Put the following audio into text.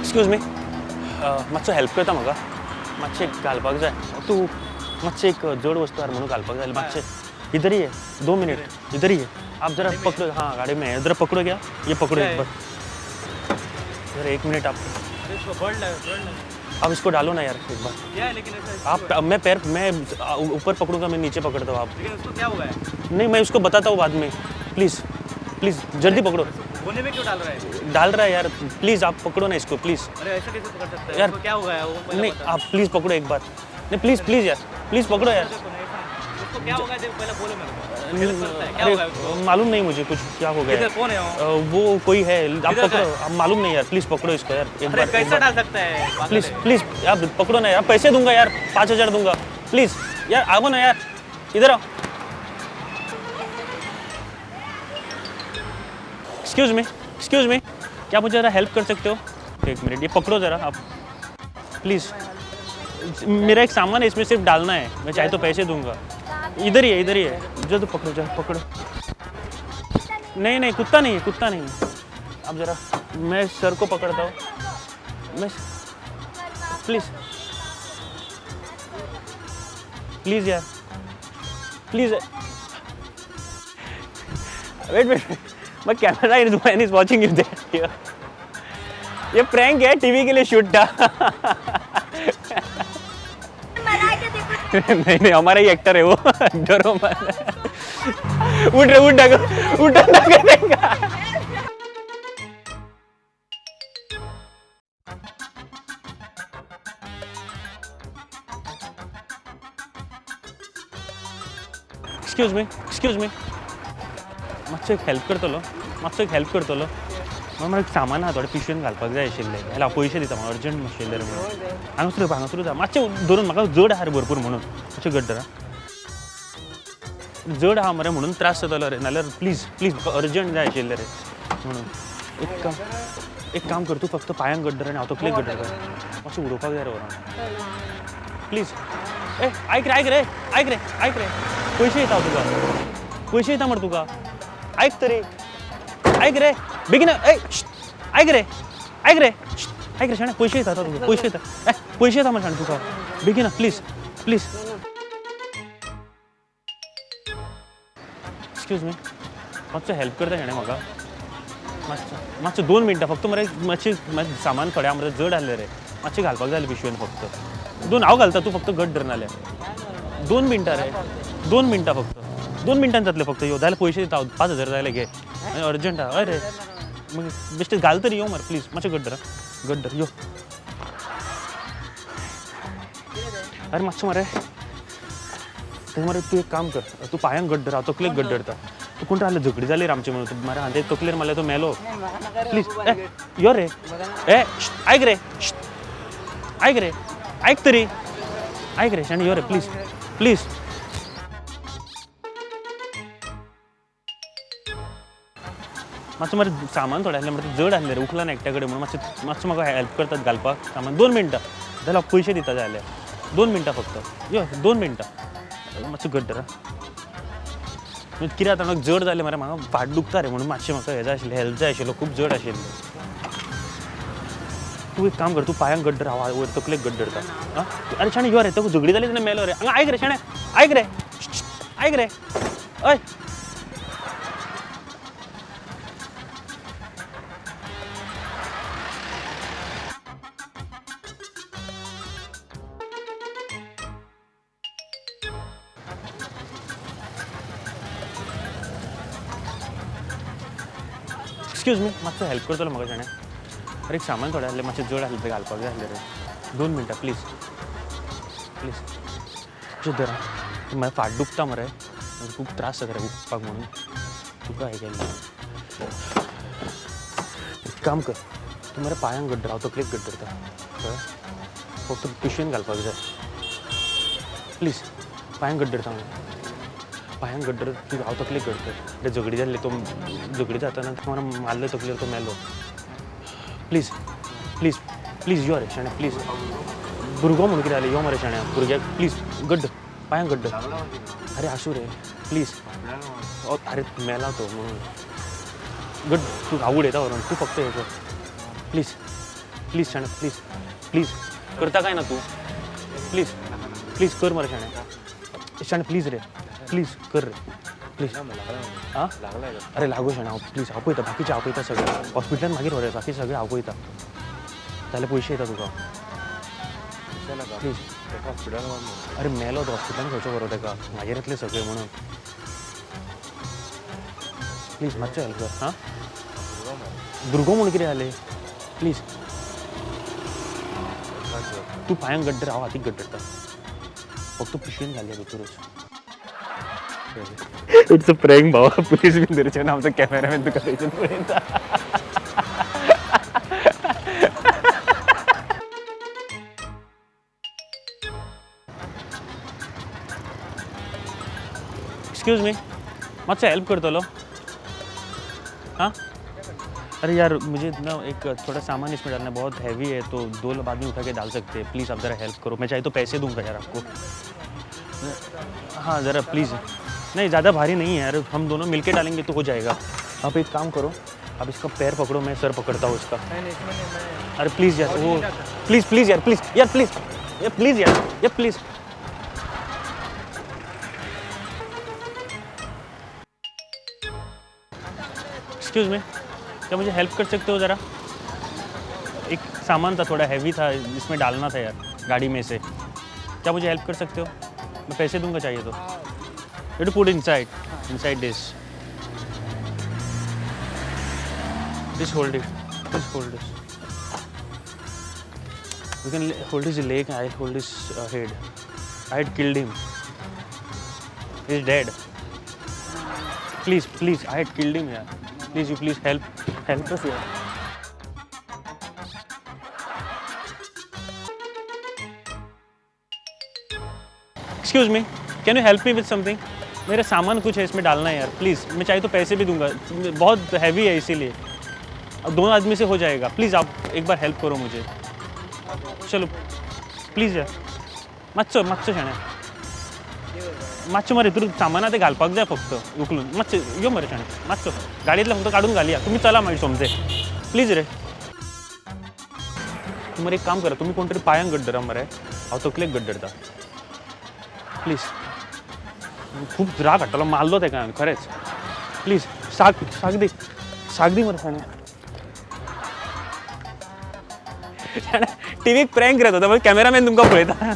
Excuse me मातसो help करता म्हाका मातशें घालपाक जाय तूं मातशें एक जड वस्तू हार म्हणून घालपाक जाय मातशें इधर ही है 2 मिनट इधर ही है आप जरा पकड़ो हाँ गाड़ी में है जरा पकड़ो क्या ये पकड़ो एक बार जरा 1 मिनट आप अब इसको डालो ना यार एक बार आप मैं पैर मैं ऊपर पकड़ूंगा मैं नीचे पकड़ता हूँ आप उसको क्या हुआ है? नहीं मैं उसको बताता हूँ बाद में प्लीज़ प्लीज़ जल्दी पकड़ो होने में क्यों डाल रहा है? डाल रहा है यार प्लीज़ आप पकड़ो ना इसको प्लीज़ अरे ऐसे कैसे पकड़ सकता है? यार, उसको क्या हुआ है वो पहले नहीं बता। आप प्लीज़ पकड़ो एक बार नहीं प्लीज़ प्लीज़ यार प्लीज़ पकड़ो यार उसको क्या होगा जब पहले बोलो मेरे को। हेल्प करता है, क्या होगा उसको? अरे मालूम नहीं मुझे कुछ क्या हो गया इधर कौन है वो? वो कोई है आप इधर का पकड़ो है? आप मालूम नहीं यार प्लीज़ पकड़ो इसको यार एक अरे बार कैसे डाल सकता है? पागल प्लीज़ है। प्लीज़ आप पकड़ो ना यार पैसे दूंगा यार 5,000 दूंगा प्लीज़ यार आओ ना यार इधर आओ एक्सक्यूज मी क्या आप मुझे ज़रा हेल्प कर सकते हो 1 मिनट ये पकड़ो ज़रा आप प्लीज़ मेरा एक सामान है इसमें सिर्फ डालना है मैं चाहे तो पैसे दूंगा इधर ही है जल्द पकड़ो जरा पकड़ो नहीं कुत्ता नहीं है अब जरा मैं सर को पकड़ता हूँ मैं प्लीज़ यार please wait my camera is watching you there ये प्रैंक है टीवी के लिए शूट था नहीं हमारा ही एक्टर है वो डरो मत उठ ना करेगा एक्सक्यूज मी मातसो एक हेल्प करतलो मला एक सामान आहा थोडे पिशवेन घालपाक जाय आशिल्लें ह्याला पयशे दिता म्हाका अर्जंट मातशें म्हणून हांगासरूच मातशें धरून म्हाका जड आहा रे भरपूर म्हणून मातशें घट धरा जड आहा मरे म्हणून त्रास जातालो रे नाल्यार प्लीज म्हाका अर्जंट जाय आशिल्लें रे म्हणून एक काम कर तूं फक्त पांयांक घट धर आनी हांव तकलेक घट धरता मातशें उडोवपाक जाय रे व्हरोन प्लीज ए ऐक रे पैसे येता तुका पैसे येता मरे तुका ऐक तरी ऐक रे बेगीन ऐक रे शाणे पैसे येता तुका पैसे येता मरे शाणे तुका बेगीन प्लीज एक्सक्यूज मी मातसो हेल्प करता शाणे म्हाका मातसो 2 मिनटां फक्त मरे मातशें सामान थोडें मरे जड आहलें रे मातशें घालपाक जाय पिशवेन फक्त 2 हांव घालता तूं फक्त घट धर नाल्यार 2 मिनटां रे 2 मिनटां फक्त 2 मिनटां जातले फक्त यो जाल्यार पयशे दिता 5,000 जाय घे अर्जंट आहा हय रे मग बेश्टे घाल तरी यो मरे प्लीज मातशें घट धर यो अरे मातशें मरे तूं एक काम कर तूं पांयांक घट धर हांव तकलेक घट धरता तूं कोण रावलें झगडी जाली रे आमचे म्हणून मरे हांवें तकलेर मारल्यार तो मेलो प्लीज यो रे ऐक रे शाणे यो रे प्लीज मातसो मरे सामान थोडें आहलें मरे जड आहलें रे उखला ना एकट्या कडेन म्हणून मातसो म्हाका हेल्प करतात घालपाक सामान 2 मिनटां जाल्यार पयशे दिता जाय जाल्यार 2 मिनटां फक्त यो 2 मिनटां मातसो घट धरा कितें जाता म्हाका जड जालें मरे म्हाका फाट दुखता रे म्हणून मातशें म्हाका हें जाय आशिल्लें हेल्प जाय आशिल्लो खूब जड आशिल्लो तूं एक काम कर तूं पांयांक घट धर हांव वयर तकलेक घट धरता आं अरे शाणे यो रे तो झगडी जाली तेन्ना मेलो रे हांगा ऐक रे शाणे ऐक रे अय एक्सक्यूज मी मातसो हेल्प करतलो म्हाका शाणे अरे एक सामान थोडें आहलें मातशें जड आहलें तें घालपाक जाय आहलें रे 2 मिनटां प्लीज अशें धरा म्हाका फाट दुखता मरे खूब त्रास जाता रे उठपाक म्हणून तुका हें केल्लें एक काम कर तूं मरे पांयांक घट धर हांव तकलेक घट धरता कळ्ळें फक्त पिशवेन घालपाक जाय प्लीज पांयांक घट धरता पांयांक घट धर तूं हांव तकलेक घट धर ते झगडी जाल्ली तो झगडी जाताना मरे मारले तकलेर तो मेलो प्लीज यो रे शाणे प्लीज भुरगो म्हणून कितें जालें यो मरे शाण्या भुरग्याक प्लीज घट पांयांक घट अरे आसूं रे प्लीज अरे मेला तो म्हणून घट तूं हांव उडयता व्हरोन तूं फक्त हें कर प्लीज शाणे प्लीज प्लीज करता काय ना तू प्लीज प्लीज कर मरे शाणे प्लीज रे प्लीज कर रे प्लीज हां अरे लागू शाणे प्लीज हांव पळयता बाकीचे हांव पळयता सगळे हॉस्पिटलान मागीर व्हर बाकी सगळे हांव पळयता जाल्यार पयशे येता तुका प्लीज अरे मेलो तो हॉस्पिटलान खंयचो बरो ताका मागीर येतले सगळे म्हणून प्लीज मातशें हेल्प कर हां दुर्गो म्हणून कितें जालें प्लीज तू पांयांक गड्डर हांव हातीक गड्डरता फक्त पिशवेन घालया भितरूच इट्स अ प्रँक भावा पुलीस बीन धरचे ना आमचो कॅमेरामॅन तुका थंयच्यान पळयता एक्सक्यूज मी मातसो हेल्प करतलो हाँ अरे यार मुझे ना एक थोड़ा सामान इसमें डालना है बहुत हैवी है तो 2 लोग आदमी उठा के डाल सकते हैं प्लीज़ आप ज़रा हेल्प करो मैं चाहे तो पैसे दूंगा यार आपको हाँ ज़रा प्लीज़ नहीं ज़्यादा भारी नहीं है यार हम दोनों मिलके डालेंगे तो हो जाएगा आप एक काम करो आप इसका पैर पकड़ो मैं सर पकड़ता हूँ इसका अरे प्लीज़ यार वो प्लीज़ प्लीज़ यार प्लीज़ यार प्लीज़ यार प्लीज़ यार प्लीज़ एक्सक्यूज मी क्या मुझे हेल्प कर सकते हो ज़रा एक सामान था थोड़ा हैवी था इसमें डालना था यार गाड़ी में से क्या मुझे हेल्प कर सकते हो मैं पैसे दूंगा चाहिए तो you to put inside this hold it you can hold his leg I hold his head I had killed him he is dead please I had killed him यार Please, you please help us here. Excuse me, can you help me with something? मेरा सामान कुछ है इसमें डालना है यार please मैं चाहे तो पैसे भी दूंगा बहुत हैवी है इसीलिए अब 2 आदमी से हो जाएगा प्लीज़ आप एक बार हेल्प करो मुझे चलो प्लीज़ यार मातसो शाणे मातशें मरे तूं सामाना ते घालपाक जाय फक्त उखलून मातशें यो मरे शाणे मातसो गाडयेंतलो फक्त काडून घालया तुम्ही चला मागीर सोमते प्लीज रे तूं मरे एक काम करा तुम्ही कोण तरी पांयांक गड्डरा मरे हांव तकलेक गड्डरता प्लीज खूब राग हाडटलो मारलो तेका हांवें खरेंच प्लीज साग दी मरे शाणे टीव्हीक प्रँक करता कॅमेरामॅन तुमकां पळयता